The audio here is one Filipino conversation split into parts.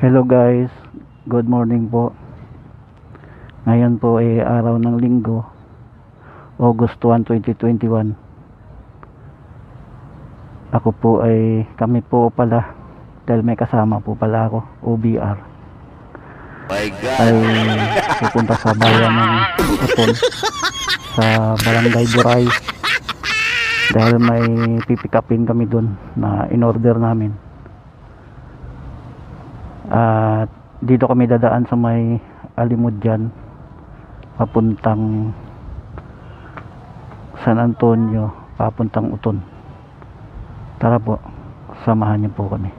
Hello guys, good morning po. Ngayon po ay araw ng Linggo, August 1, 2021. Kami po pala, dahil may kasama po pala ako, OBR, ay pupunta sa bayan ng Utol sa Barangay Buray dahil may pipikapin kami dun na in-order namin. At dito kami dadaan sa may Alimudyan papuntang San Antonio, papuntang Uton. Tara po, samahan niyo po kami.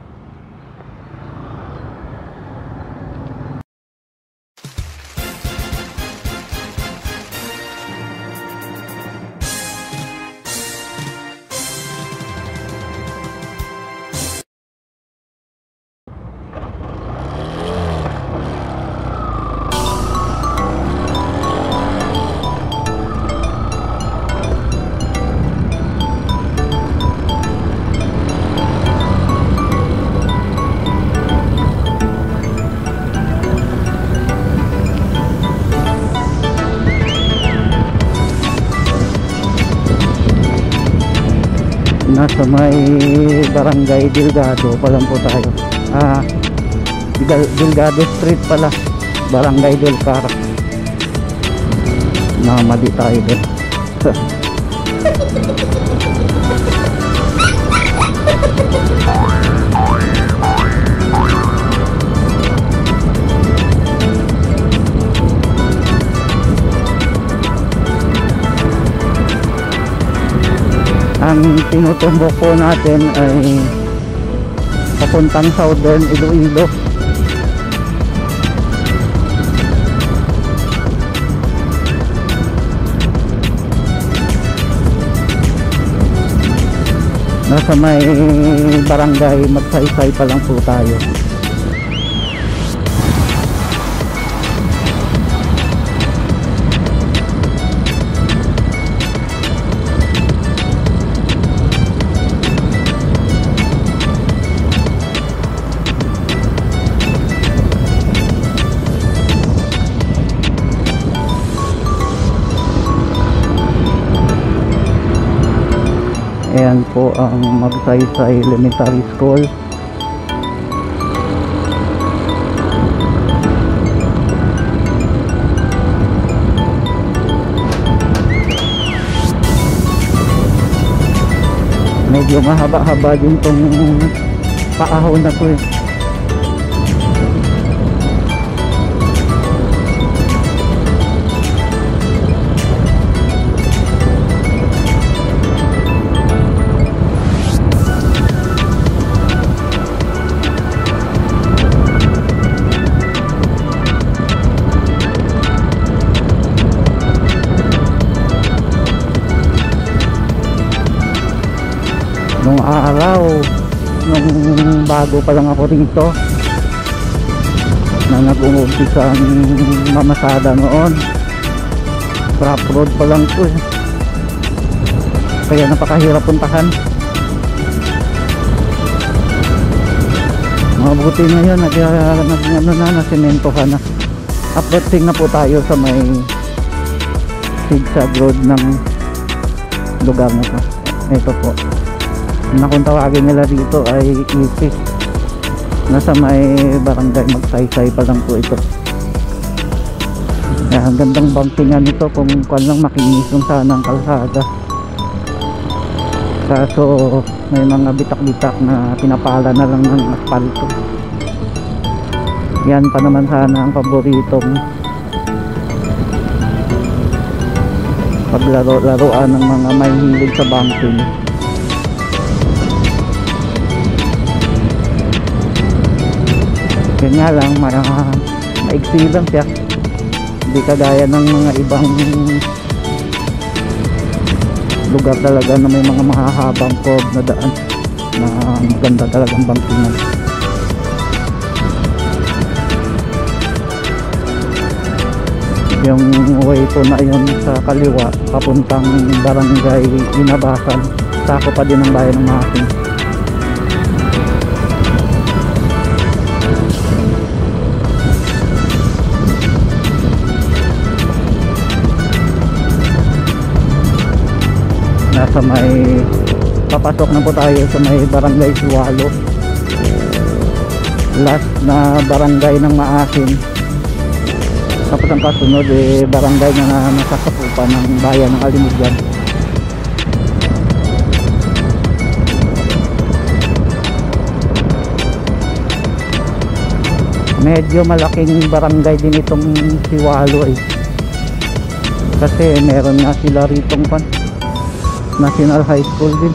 Nasa may Barangay Delgado pa lang po tayo. Delgado Street pala, Barangay Del Car. Namali tayo doon. Ang tinutumbok po natin ay papuntang Southern Iloilo. Nasa may barangay Magsaysay pa lang po tayo. Ayan po ang Magsaysay Elementary School. Medyo mahaba-haba din tong paahon na to eh. Nung araw, nung bago pa lang ako rito, na nag-uumpisa ang mamasada noon, rough road pa lang to eh. Kaya napakahirap puntahan. Mabuti ngayon nasimentohan na. Uplifting na po tayo sa may zigzag road ng lugar na to. Ito po, na kung tawagin nila dito ay Ipis. Nasa may Barangay Magsaysay pa lang po ito. Ang gandang bangkingan nito kung kuan lang makinis yung sanang kalsada. Kaso may mga bitak-bitak na pinapala na lang ng asfalto. Yan pa naman sana ang paboritong paglaro-laruan ng mga may hilig sa bangking. Yun nga lang, maigsi lang siya. Hindi kagaya ng mga ibang lugar talaga na may mga mahahabang curve na daan na maganda talagang bangkingan. Yung way po na yun sa kaliwa papuntang Barangay Inabasan, sako pa din ang bayan ng Masin. may papasok na po tayo sa may barangay Siwalo, last na barangay ng Maasin. Tapos ang kasunod barangay na nasasakupan ng bayan ng Alimudyan. Medyo malaking barangay din itong Siwalo kasi meron nga sila ritong National High School din.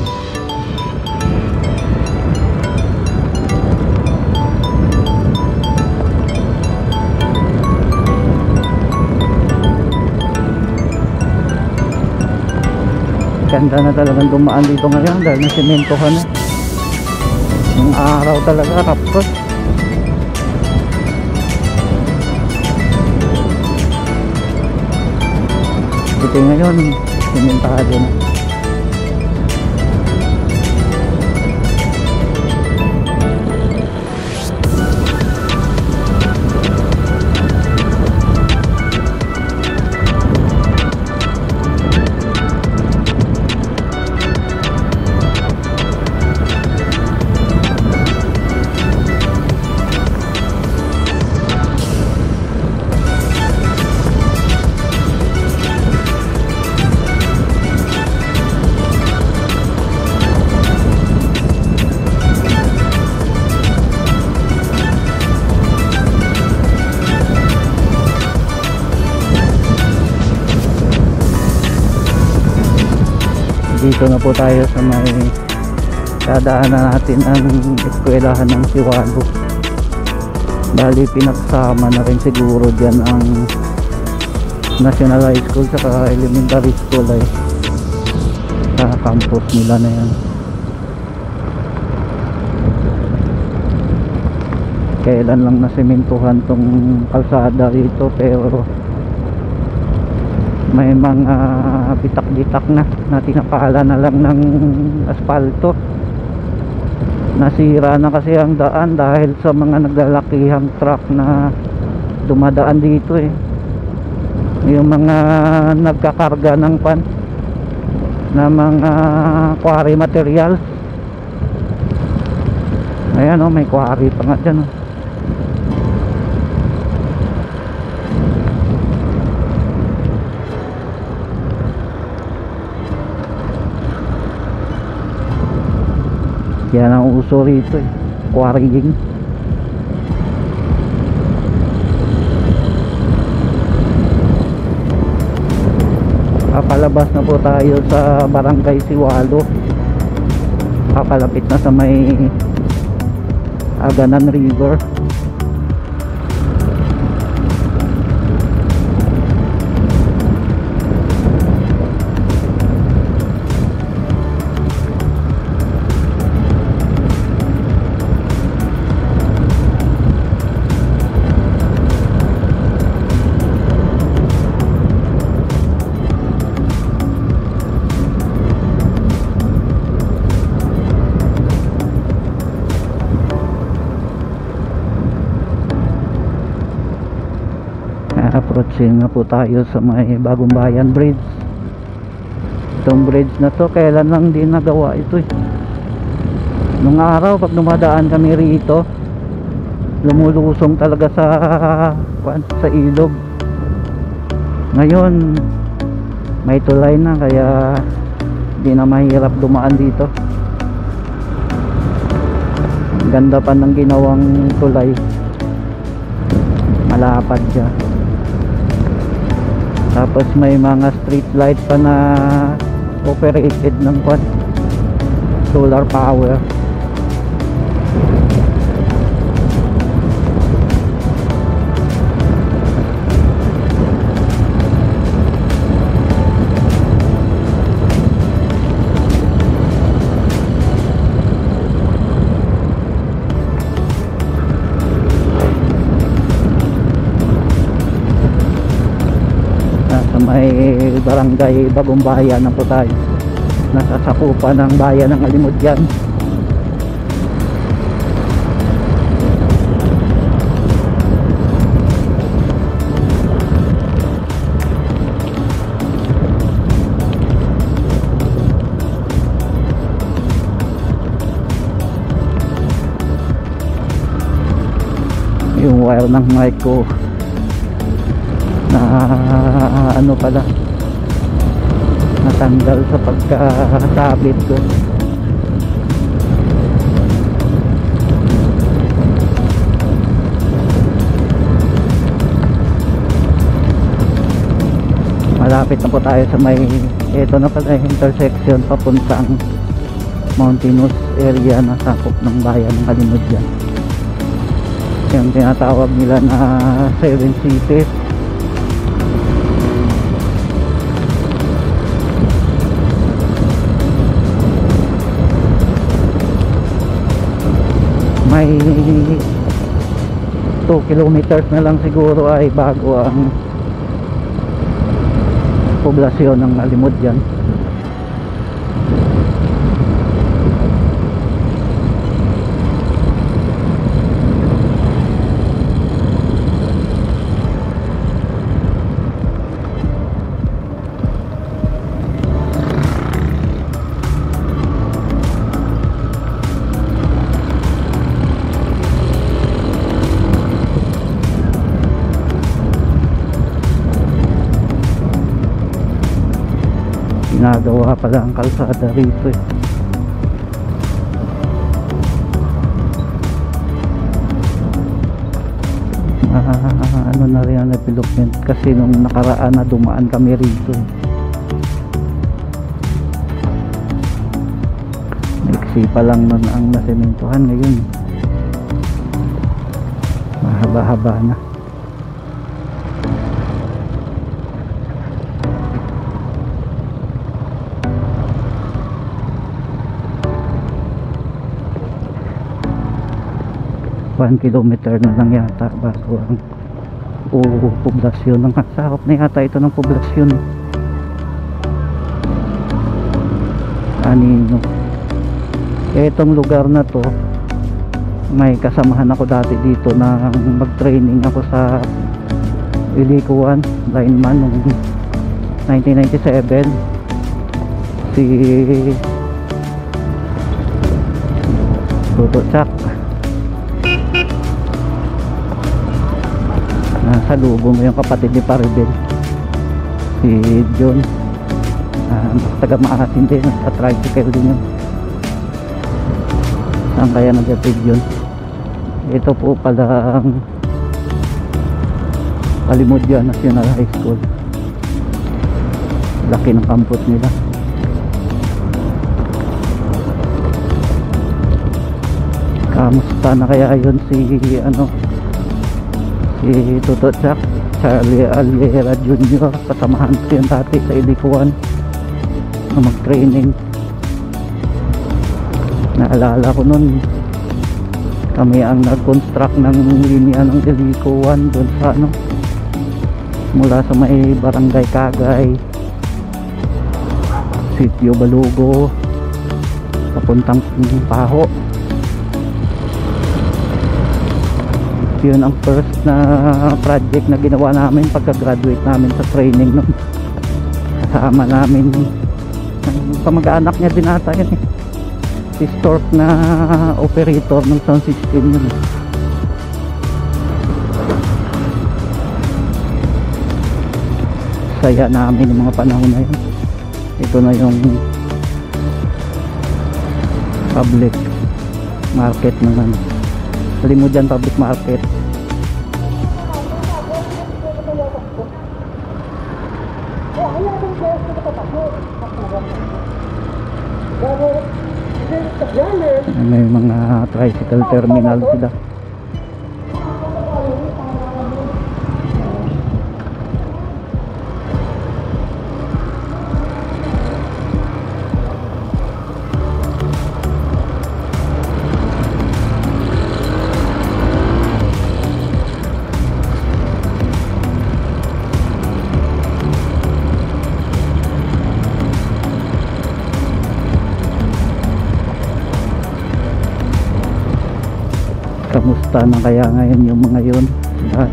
Ganda na talagang dumaan dito ngayon dahil nasimentohan na. Yung araw talaga rapos. Buti ngayon simentado na. Dito na po tayo sa may dadaanan natin ang eskwelahan ng Siwalo. Bali pinagsama na rin siguro dyan ang National High School saka Elementary School sa campus nila na yan. Kailan lang nasimentuhan tong kalsada dito, pero may mga bitak-bitak na tinapala na lang ng asfalto. Nasira na kasi ang daan dahil sa mga naglalakihang truck na dumadaan dito yung mga nagkakarga ng na mga quarry materials. Ayan may quarry pa nga dyan Yan ang uso rito quarrying. Papalabas na po tayo sa barangay Siwalo. Papalapit na sa may Aganan River. Approaching na po tayo sa may Bagong Bayan Bridge. Itong bridge na to kailan lang din nagawa ito nung araw pag dumadaan kami rito lumulusong talaga sa ilog. Ngayon may tulay na kaya di na mahirap dumaan dito. Ganda pa ng ginawang tulay, malapad siya. Tapos may mga street light pa na operated ng solar power. May barangay Bagong Bayan na po tayo, nasasakupan ng bayan ng Alimudyan. yung wire ng mic ko na ano pala, natanggal sa pagkasabit ko. Malapit na po tayo sa may, ito na pala yung intersection papuntang mountainous area na sakop ng bayan ng Kalimudyan. Yung tinatawag nila na Seven Cities. May 2 kilometers na lang siguro ay bago ang poblasyon ng Kalimudyan. Ginagawa pala ang kalsada rito eh. Ano na rin ang development kasi nung nakaraan na dumaan kami rito eh. Naiksi pa lang nun ang nasementohan, ngayon mahaba-haba na. One kilometer na lang yata bago ang poblasyon ng sakop na yata ito ng poblasyon Anino. Itong lugar na to, may kasamahan ako dati dito na mag training ako sa Ilikuan lineman noong 1997. Si Toto Chak, nasa lubo mo yung kapatid ni Paribel, si John, taga Maasin din, sa tricycle din yun. Saan kaya nag-atid yun? Ito po pala ang Kalimudyan National High School. Laki ng campus nila. Kamusta na kaya yun si si Toto Chak, Charlie Alvera Jr. Kasamahan ko yun dati sa Ilikuan na mag-training. Naalala ko nun, kami ang nag-construct ng linya ng Ilikuan doon sa mula sa may Barangay Kagay, Sitio Balugo, papuntang Paho. Yun ang first na project na ginawa namin pagka-graduate namin sa training nun. Kasama namin kamag-anak niya din ata yun eh, si Stork na operator ng sound system yun. Saya namin yung mga panahon na yun. Ito na yung public market ng Kalimudyan Public Market. May mga tricycle terminal sila. Kamusta na kaya ngayon yung mga yun,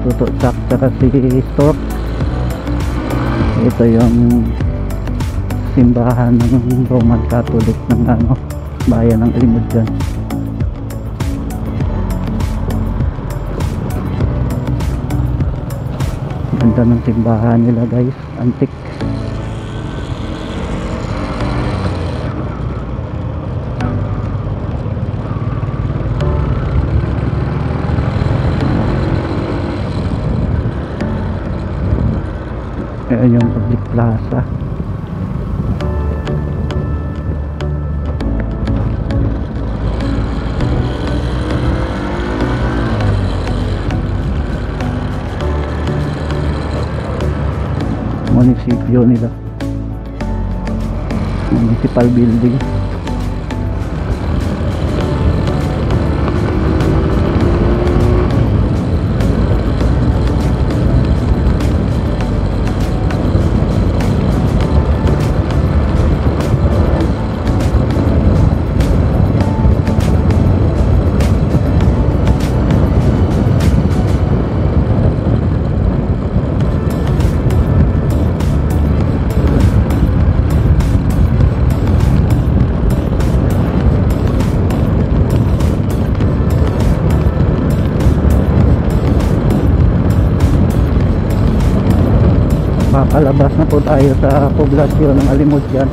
Toto Chak tsaka si Stork. Ito yung simbahan ng Roman Catholic ng bayan ng Kalimudyan. Ganda ng simbahan nila guys, antik. Ayan yung public plaza. Munisipyo nila, municipal building. Pakalabas na po tayo sa poblasyon ng Alimosyan.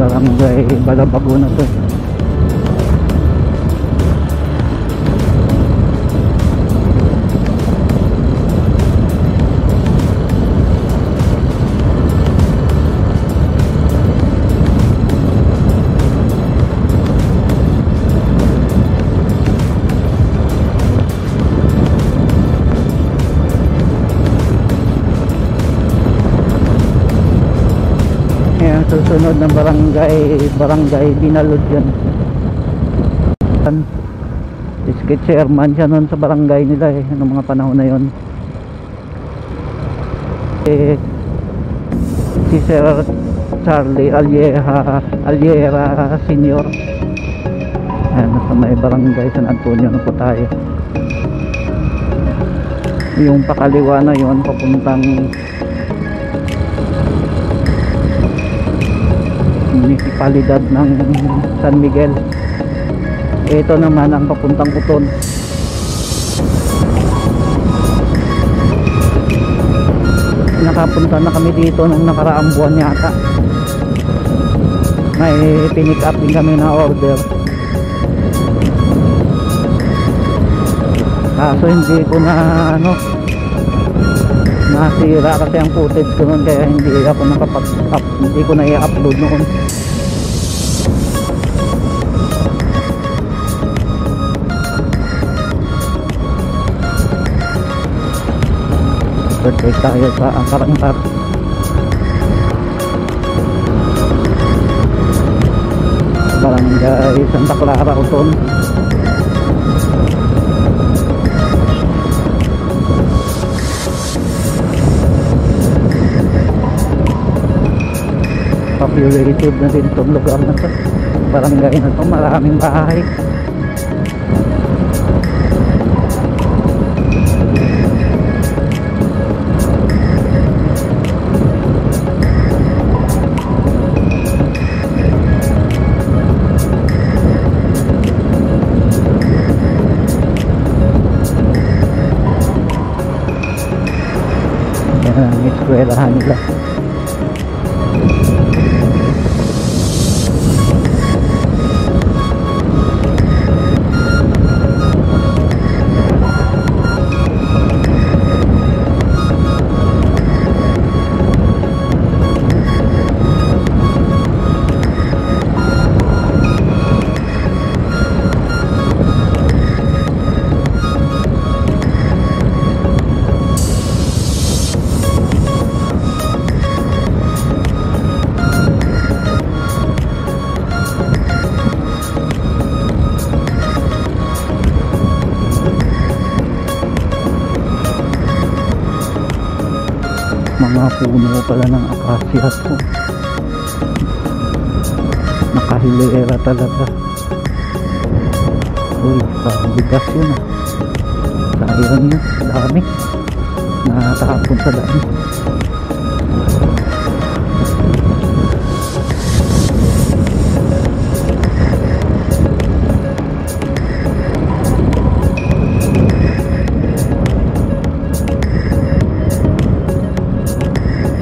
Barangay Balabago na to. Susunod na barangay Binalod yan. District chairman siya noon sa barangay nila noong mga panahon na yon. Si Sir Charlie Aliera Senior. Sa may barangay San Antonio na po tayo. Yung pakaliwa na yon papuntang munisipalidad ng San Miguel. Ito naman ang papuntang Uton. Nakapunta na kami dito nung nakaraang buwan yata. May pinick up din kami na order, kaso hindi ko na nasira kasi ang footage ko nun, kaya hindi ako nakapag-up, hindi ko na i-upload noon. Birthday tayo sa Angkarangkat. Barangay Santa Clara, Uton. Populated na din itong lugar na to. Barangay na to, maraming bahay. Yan ang eskwelahan nila. Mga puno pala ng akasya to. hilera talaga. Uy, parang bigas yun ah. Sayang yun, dami. Nakakapon sa dami.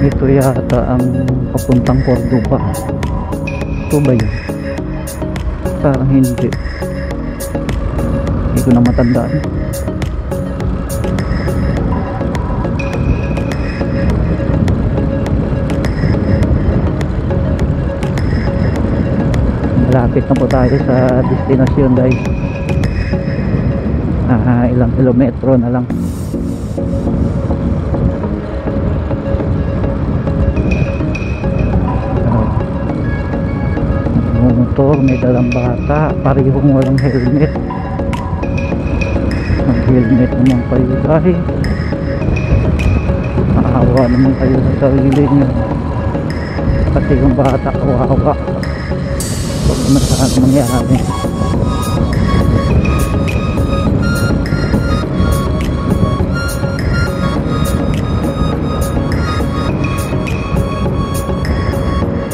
Ito yata ang papuntang Cordoba. Ito ba yun? Parang hindi. Hindi ko na matandaan. Malapit na po tayo sa destinasyon guys. Ilang kilometro na lang. Motor, may dalang bata, parehong walang helmet. Ang helmet naman kayo guys. Maawa naman kayo sa sarili nyo. Pati yung bata kawawa. Huwag naman saan mangyari.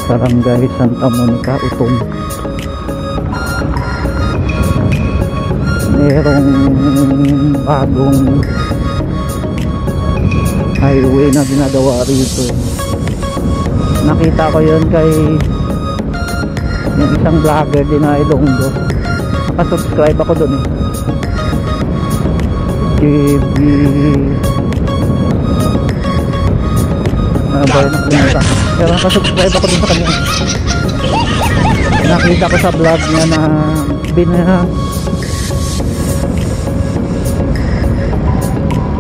Barangay Santa Monica, Utom. Merong bagong highway na ginagawa rito. Nakita ko yun kay yung isang vlogger din na Ilonggo. Nakasubscribe ako dun eh. JB ba yun nakalimutan. Pero nakasubscribe ako dun sa kanya. Nakita ko sa vlog niya na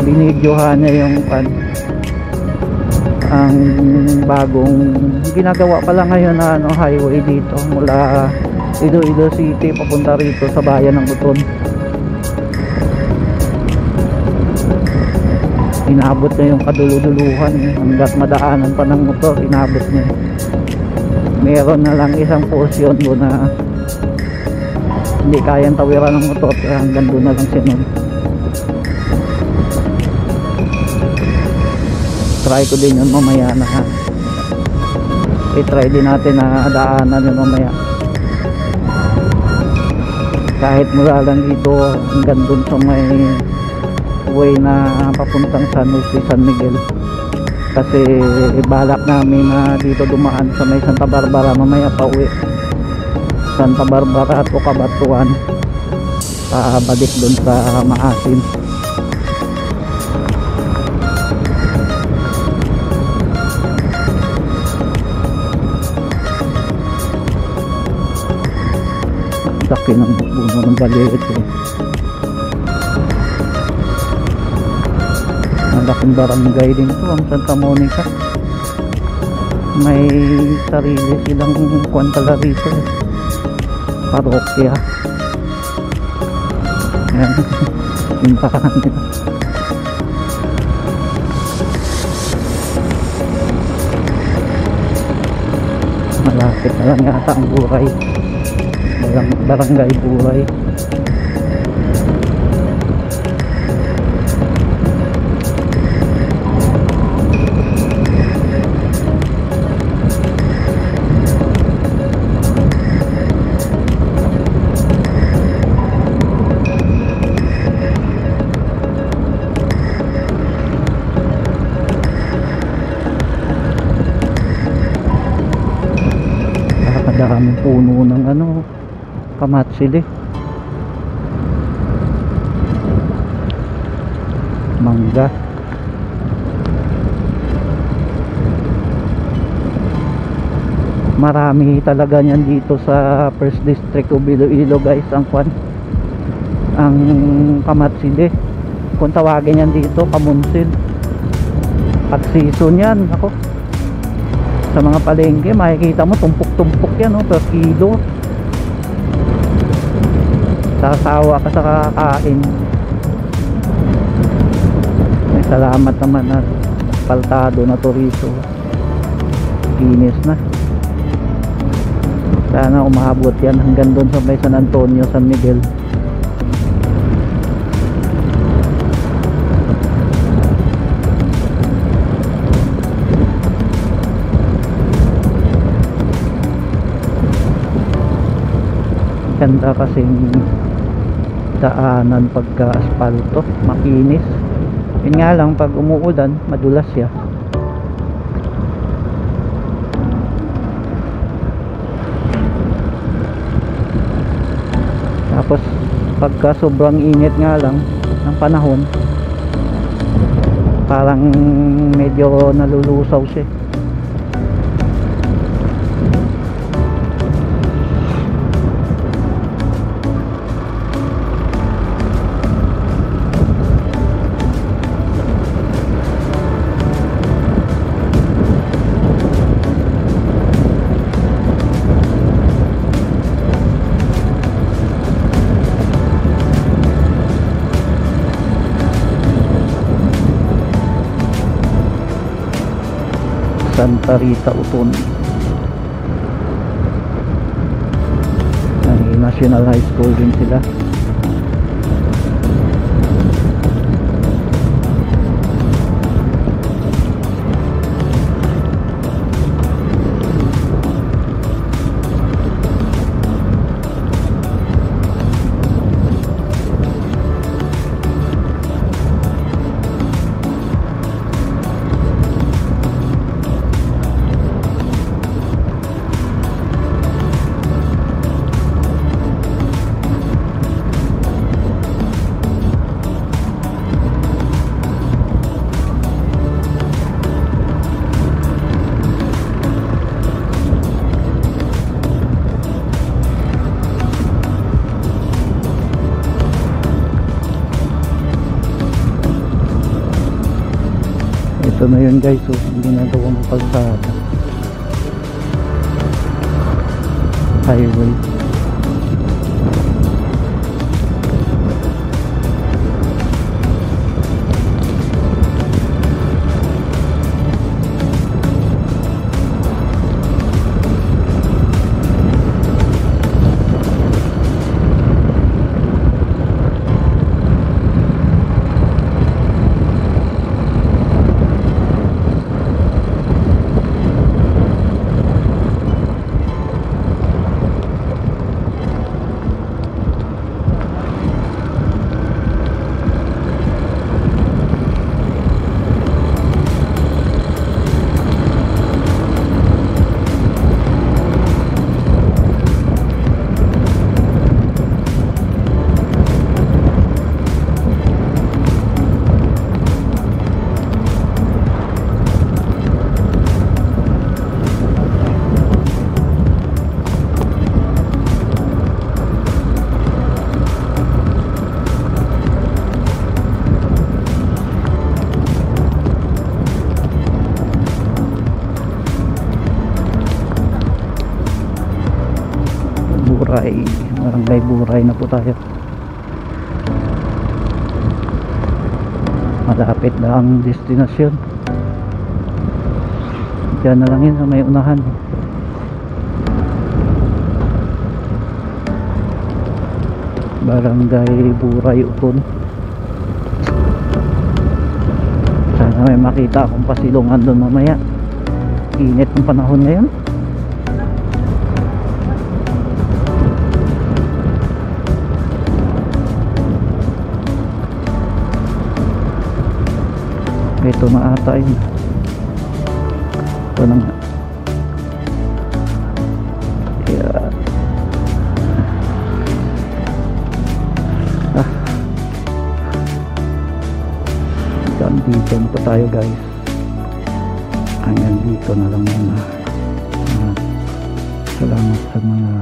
binidyohan niya yung ang bagong ginagawa pala ngayon na highway dito mula Iloilo City papunta rito sa bayan ng Uton. Inabot na yung kaduluduluhan hanggat madaanan pa ng motor, inabot niya. Meron na lang isang portion doon na hindi kayang tawiran ng motor kaya hanggang doon na lang sinun. Try ko din yun mamaya na i-try din natin na daanan yun mamaya kahit mula lang dito hanggang dun sa may way na papuntang San Jose, San Miguel, kasi balak namin na dito dumaan sa may Santa Barbara mamaya pa uwi. Santa Barbara at Cabatuan pabalik dun sa Maasin. Laki ng buno ng baliit eh. Malaking barangay din ito ang Santa Monica. May sarili silang kuwan pala rito eh. Parokya. Ayan. Pintahan nila. Malapit na lang yata ang buhay. Barangay Buhay. Nakakadaming puno ng kamatsili, mangga. Marami talaga niyan dito sa First District of Iloilo guys, ang kamatsili kung tawagin yan dito, kamunsil. Pag season yan, ako sa mga palengke makikita mo tumpok-tumpok yan per kilo. Sasawa ka sa kakain. May salamat naman at paltado na to rito. Kinis na. Sana umabot yan hanggang doon sa may San Antonio, San Miguel. Ganda kasing daanan pagka asfalto, makinis. Yun nga lang, pag umuulan madulas siya. Tapos pagka sobrang init nga lang ng panahon, parang medyo nalulusaw siya. Santa Rita Uton, ay National High School din sila. Ito na yun guys, so hindi na daw ang kalsada, highway. Buray, barangay Buray na po tayo. Malapit na ang destinasyon. Diyan na lang yun sa may unahan. Barangay Buray Uton. Sana may makita akong pasilungan doon mamaya. Init ng panahon ngayon. Ito na ata yun. Ito na nga. Yeah. Dito pa tayo guys. Hanggang dito na lang muna. Salamat sa mga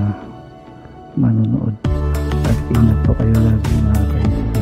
manonood. At ingat po kayo lagi mga guys.